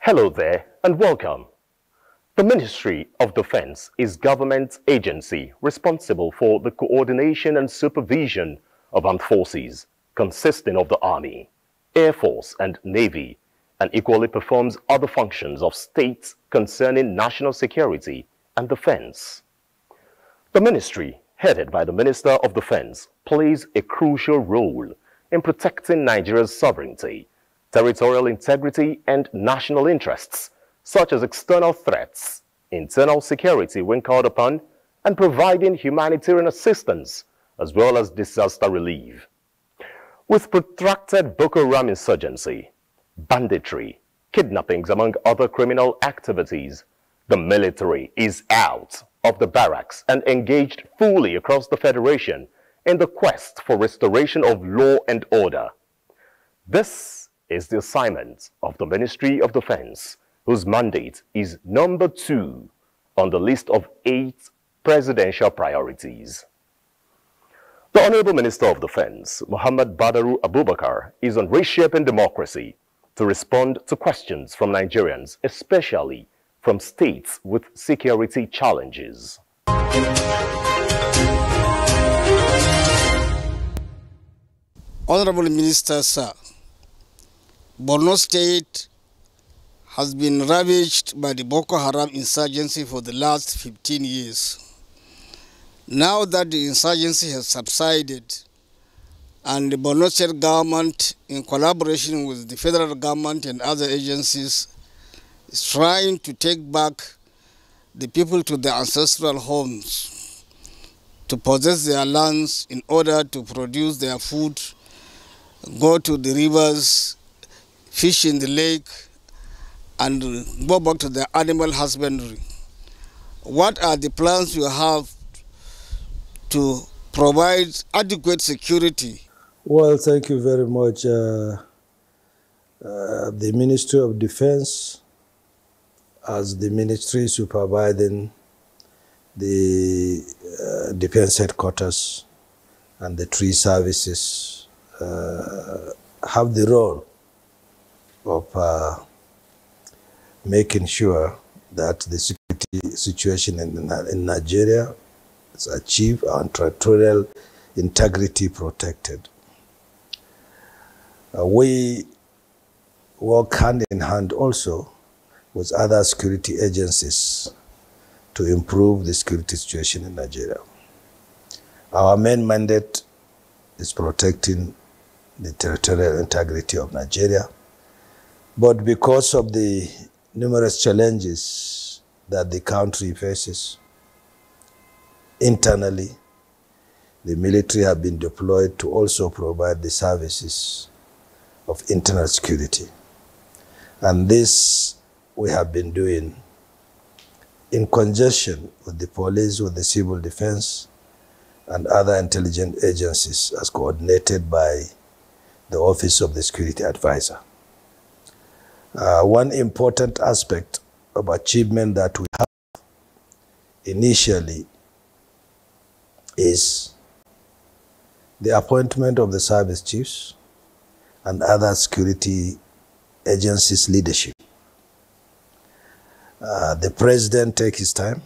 Hello there and welcome. The Ministry of Defense is government agency responsible for the coordination and supervision of armed forces consisting of the Army, Air Force and Navy, and equally performs other functions of states concerning national security and defense. The ministry, headed by the Minister of Defense, plays a crucial role in protecting Nigeria's sovereignty, territorial integrity and national interests, such as external threats, internal security when called upon, and providing humanitarian assistance, as well as disaster relief. With protracted Boko Haram insurgency, banditry, kidnappings among other criminal activities, the military is out of the barracks and engaged fully across the Federation in the quest for restoration of law and order. This is the assignment of the Ministry of Defense, whose mandate is number 2 on the list of 8 presidential priorities. The Honorable Minister of Defense, Muhammad Badaru Abubakar, is on Reshaping Democracy to respond to questions from Nigerians, especially from states with security challenges. Honorable Minister, sir, Borno State has been ravaged by the Boko Haram insurgency for the last 15 years. Now that the insurgency has subsided and the Borno State government, in collaboration with the federal government and other agencies, is trying to take back the people to their ancestral homes, to possess their lands in order to produce their food, go to the rivers, fish in the lake, and go back to their animal husbandry. What are the plans you have to provide adequate security? Well, thank you very much. The Ministry of Defense, as the ministry supervising the defense headquarters and the 3 services, have the role of making sure that the security situation in Nigeria is achieved and territorial integrity protected. We work hand in hand also with other security agencies to improve the security situation in Nigeria. Our main mandate is protecting the territorial integrity of Nigeria, but because of the numerous challenges that the country faces internally, the military have been deployed to also provide the services of internal security. And this we have been doing in conjunction with the police, with the civil defense, and other intelligence agencies as coordinated by the Office of the Security Advisor. One important aspect of achievement that we have initially is the appointment of the service chiefs and other security agencies' leadership. The President takes his time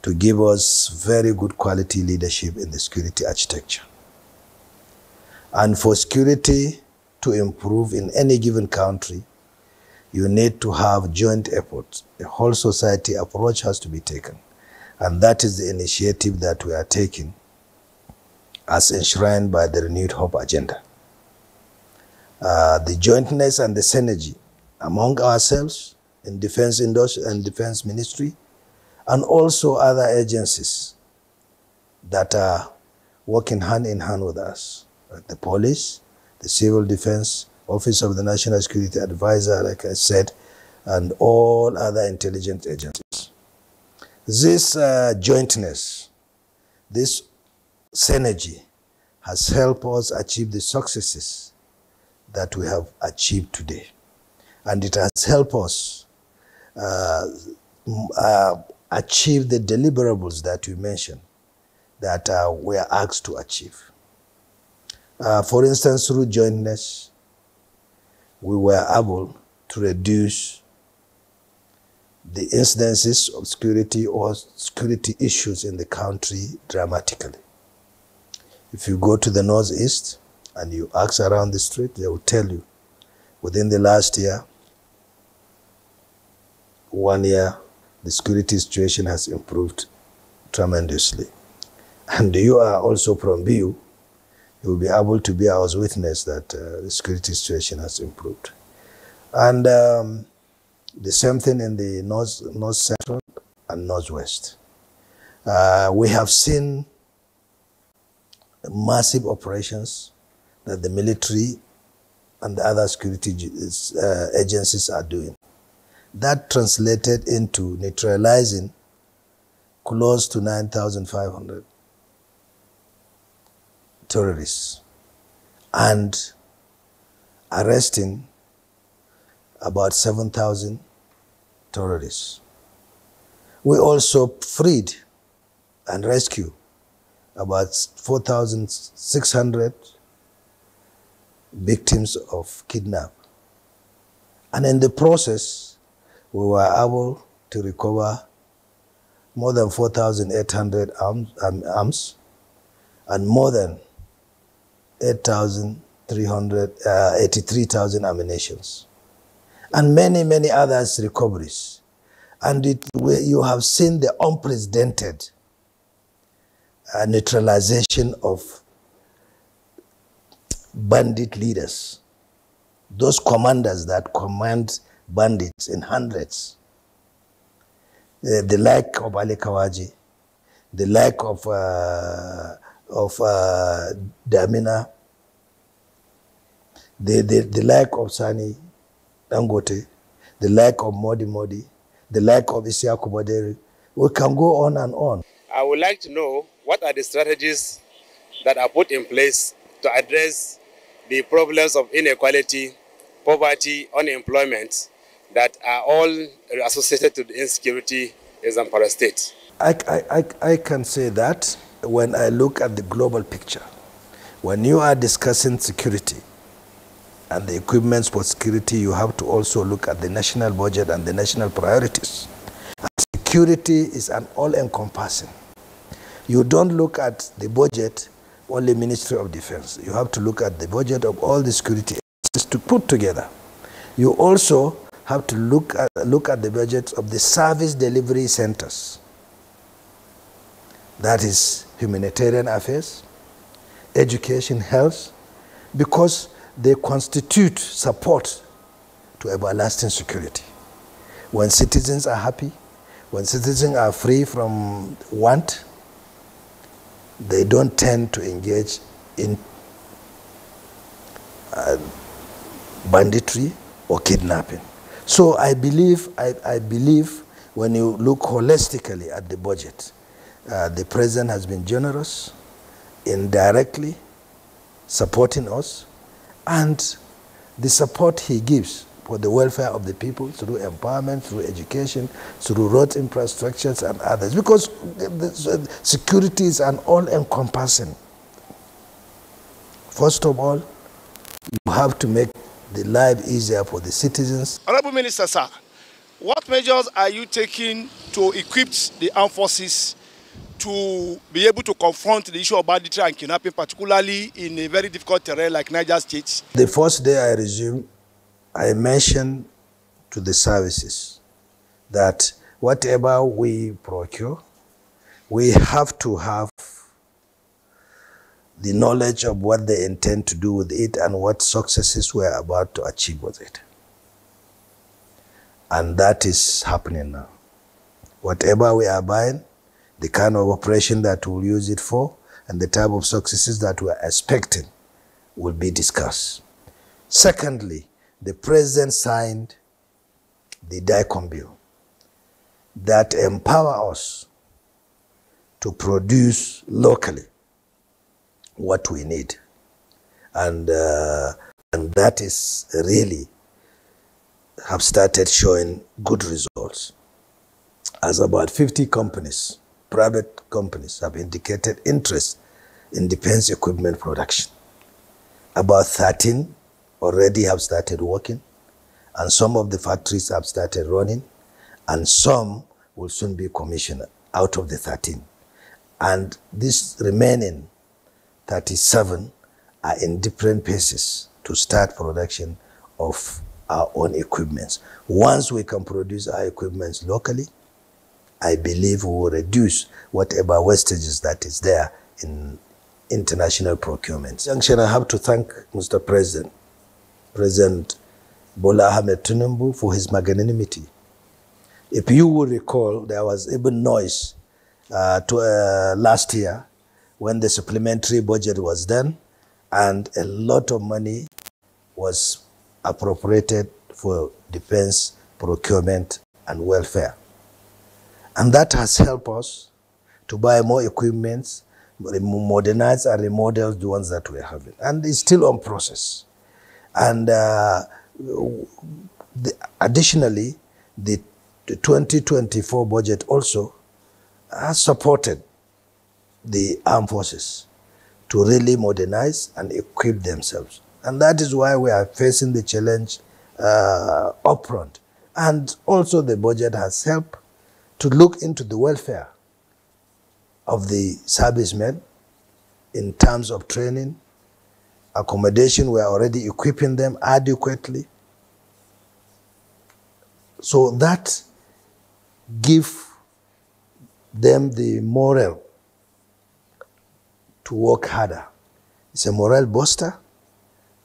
to give us very good quality leadership in the security architecture. And for security to improve in any given country, you need to have joint efforts. A whole society approach has to be taken. And that is the initiative that we are taking as enshrined by the Renewed Hope Agenda. The jointness and the synergy among ourselves in defense industry and defense ministry, and also other agencies that are working hand in hand with us, like the police, the civil defense, Office of the National Security Advisor, like I said, and all other intelligence agencies. This jointness, this synergy has helped us achieve the successes that we have achieved today. And it has helped us achieve the deliverables that we mentioned that we are asked to achieve. For instance, through jointness, we were able to reduce the incidences of security or security issues in the country dramatically. If you go to the northeast and you ask around the street, they will tell you within the last year, 1 year, the security situation has improved tremendously. And you are also from BU, you will be able to be our witness that the security situation has improved. And the same thing in the north central and northwest. We have seen massive operations that the military and the other security agencies are doing. That translated into neutralizing close to 9,500 terrorists and arresting about 7,000 terrorists. We also freed and rescued about 4,600 victims of kidnap. And in the process, we were able to recover more than 4,800 arms and more than 83,000 ammunitions. And many, many others recoveries. And you have seen the unprecedented neutralization of bandit leaders, those commanders that command bandits in hundreds, the like of Ali Kawaji, the like of Damina, the like of Sani Dangote, the like of Modi Modi, the like of Isiaku Baderi. We can go on and on. I would like to know what are the strategies that are put in place to address the problems of inequality, poverty, unemployment that are all associated to the insecurity in Zamfara State. I can say that when I look at the global picture, when you are discussing security and the equipments for security, you have to also look at the national budget and the national priorities. And security is an all-encompassing. You don't look at the budget only Ministry of Defense. You have to look at the budget of all the security agencies to put together. You also have to look at the budgets of the service delivery centers. That is humanitarian affairs, education, health, because they constitute support to everlasting security. When citizens are happy, when citizens are free from want, they don't tend to engage in banditry or kidnapping. So I believe when you look holistically at the budget, the president has been generous in directly supporting us, and the support he gives for the welfare of the people through empowerment, through education, through road infrastructures and others. Because security is an all-encompassing. First of all, you have to make the life easier for the citizens. Honorable Minister, sir, what measures are you taking to equip the armed forces to be able to confront the issue of banditry and kidnapping, particularly in a very difficult terrain like Niger State? The first day I resumed, I mentioned to the services that whatever we procure, we have to have the knowledge of what they intend to do with it and what successes we're about to achieve with it. And that is happening now. Whatever we are buying, the kind of operation that we'll use it for, and the type of successes that we're expecting will be discussed. Secondly, the president signed the DICOM bill that empower us to produce locally what we need. And that is really have started showing good results. As about 50 companies, private companies, have indicated interest in defense equipment production. About 13 already have started working, And some of the factories have started running, and some will soon be commissioned out of the 13. And these remaining 37 are in different paces to start production of our own equipments. Once we can produce our equipments locally, I believe we will reduce whatever wastages that is there in international procurement. Junction, I have to thank Mr. President Bola Ahmed Tinubu for his magnanimity. If you will recall, there was even noise last year when the supplementary budget was done, and a lot of money was appropriated for defense, procurement, and welfare. And that has helped us to buy more equipments, modernize and remodel the ones that we're having. And it's still on process. And additionally, the 2024 budget also has supported the armed forces to really modernize and equip themselves. And that is why we are facing the challenge upfront. And also the budget has helped to look into the welfare of the servicemen in terms of training, accommodation. We are already equipping them adequately. So that gives them the morale to work harder. It's a morale booster,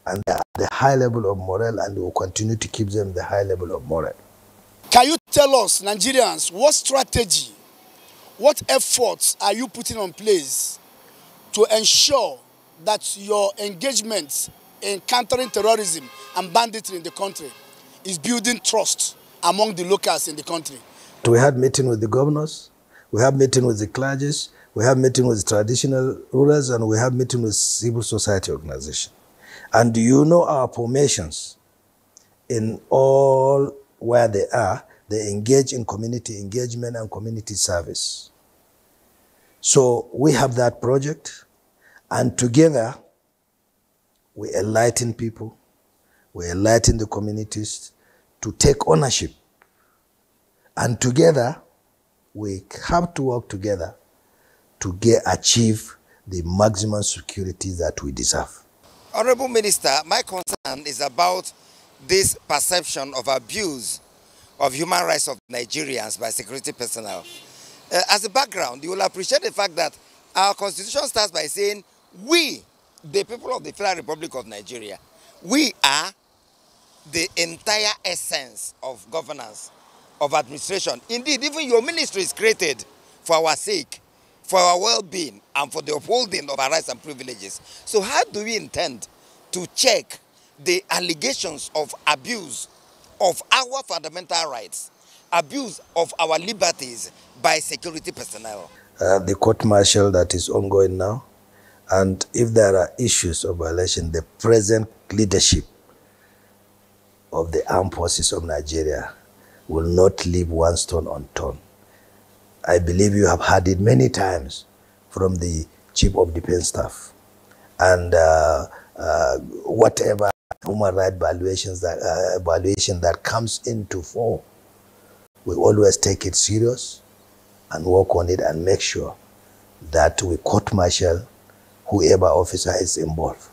and they are at the high level of morale, and we will continue to keep them the high level of morale. Can you tell us, Nigerians, what strategy, what efforts are you putting in place to ensure that your engagement in countering terrorism and banditry in the country is building trust among the locals in the country? We had meeting with the governors, we have meeting with the clergies, we have meeting with traditional rulers, and we have meeting with civil society organizations. And do you know our formations in all where they are, they engage in community engagement and community service. So we have that project, and together we enlighten people, we enlighten the communities to take ownership. And together, we have to work together to achieve the maximum security that we deserve. Honorable Minister, my concern is about this perception of abuse of human rights of Nigerians by security personnel. As a background, you will appreciate the fact that our constitution starts by saying, we, the people of the Federal Republic of Nigeria, we are the entire essence of governance, of administration. Indeed, even your ministry is created for our sake, for our well-being, and for the upholding of our rights and privileges. So how do we intend to check the allegations of abuse of our fundamental rights, abuse of our liberties by security personnel? The court-martial that is ongoing now, and if there are issues of violation, the present leadership of the armed forces of Nigeria will not leave one stone unturned. I believe you have heard it many times from the Chief of Defense Staff. And whatever human rights valuation that comes into force, we always take it serious and work on it and make sure that we court-martial whoever officer is involved.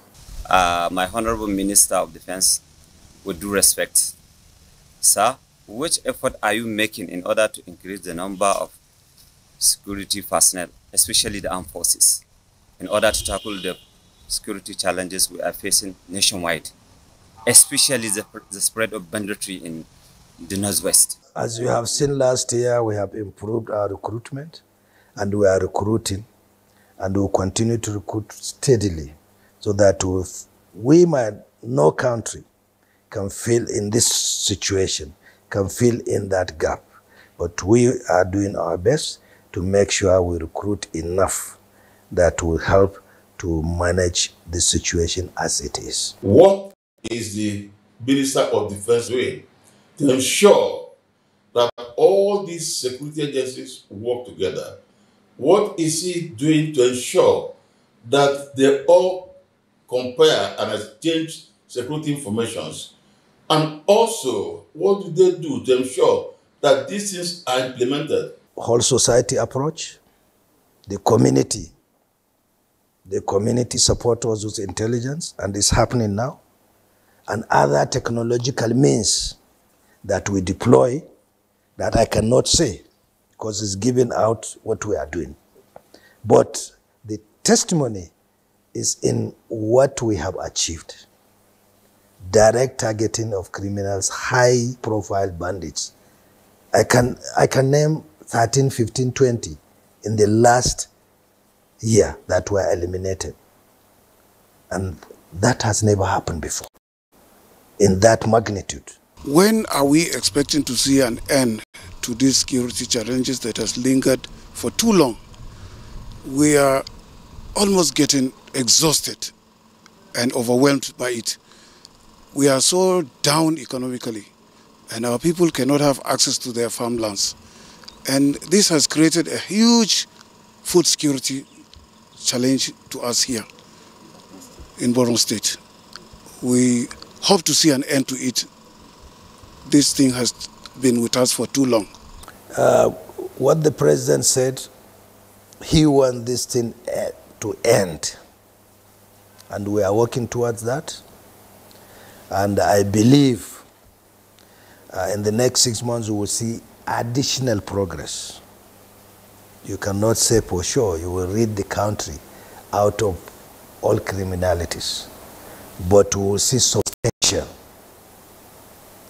My Honorable Minister of Defense, with due respect, sir, which effort are you making in order to increase the number of security personnel, especially the armed forces, in order to tackle the security challenges we are facing nationwide, especially the spread of banditry in the Northwest? As you have seen last year, we have improved our recruitment, and we are recruiting, and we will continue to recruit steadily, so that no country can fill in this situation, can fill in that gap. But we are doing our best to make sure we recruit enough that will help to manage the situation as it is. What is the Minister of Defense doing to ensure that all these security agencies work together? What is he doing to ensure that they all compare and exchange security informations And also, what do they do to ensure that these things are implemented? Whole society approach, the community support us with intelligence, and it's happening now, and other technological means that we deploy that I cannot say because it's giving out what we are doing. But the testimony is in what we have achieved. Direct targeting of criminals, high profile bandits. I can name 13, 15, 20 in the last year that were eliminated. And that has never happened before in that magnitude. When are we expecting to see an end to these security challenges that has lingered for too long? We are almost getting exhausted and overwhelmed by it. We are so down economically, and our people cannot have access to their farmlands. And this has created a huge food security challenge to us here in Borno State. We hope to see an end to it. This thing has been with us for too long. What the president said, he wants this thing to end. And we are working towards that. And I believe in the next 6 months we will see additional progress. You cannot say for sure you will rid the country out of all criminalities, but we will see substantial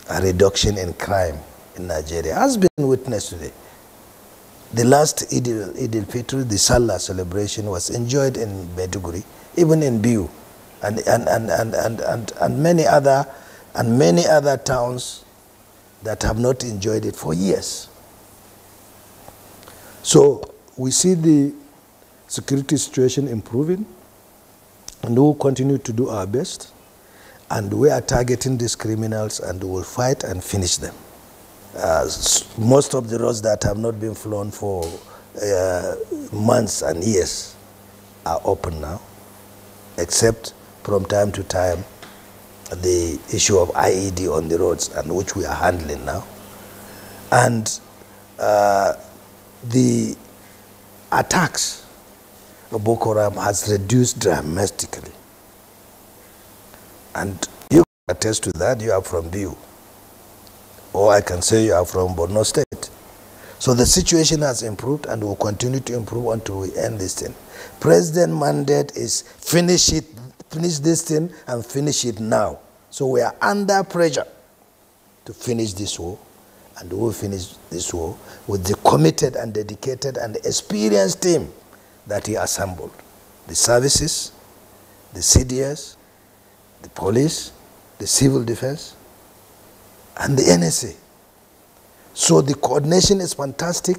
a reduction in crime in Nigeria has been witnessed today. The last Eid al-Fitr, the Salah celebration, was enjoyed in Maiduguri, even in Biu, and many other towns that have not enjoyed it for years. So we see the security situation improving, and we will continue to do our best. And we are targeting these criminals, and we will fight and finish them. Most of the roads that have not been flown for months and years are open now, except from time to time the issue of IED on the roads, and which we are handling now. And the attacks of Boko Haram has reduced dramatically. And you can attest to that. You are from Biu, or I can say you are from Borno State. So the situation has improved and will continue to improve until we end this thing. President's mandate is finish this thing and finish it now. So we are under pressure to finish this war, and we will finish this war with the committed and dedicated and experienced team that he assembled. The services, the CDS, the police, the civil defense, and the NSA. So the coordination is fantastic,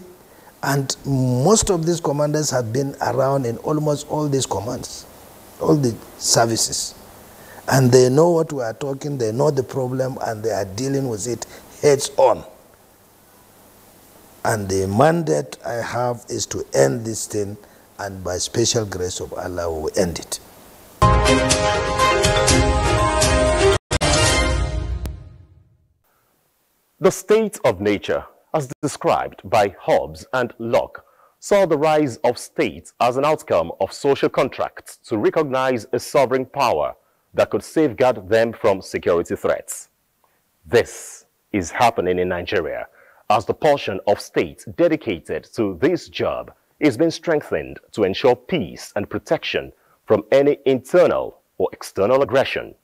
and most of these commanders have been around in almost all these commands, all the services. And they know what we are talking, they know the problem, and they are dealing with it heads on. And the mandate I have is to end this thing, and by special grace of Allah, we will end it. The state of nature, as described by Hobbes and Locke, saw the rise of states as an outcome of social contracts to recognize a sovereign power that could safeguard them from security threats. This is happening in Nigeria, as the portion of states dedicated to this job is being strengthened to ensure peace and protection from any internal or external aggression.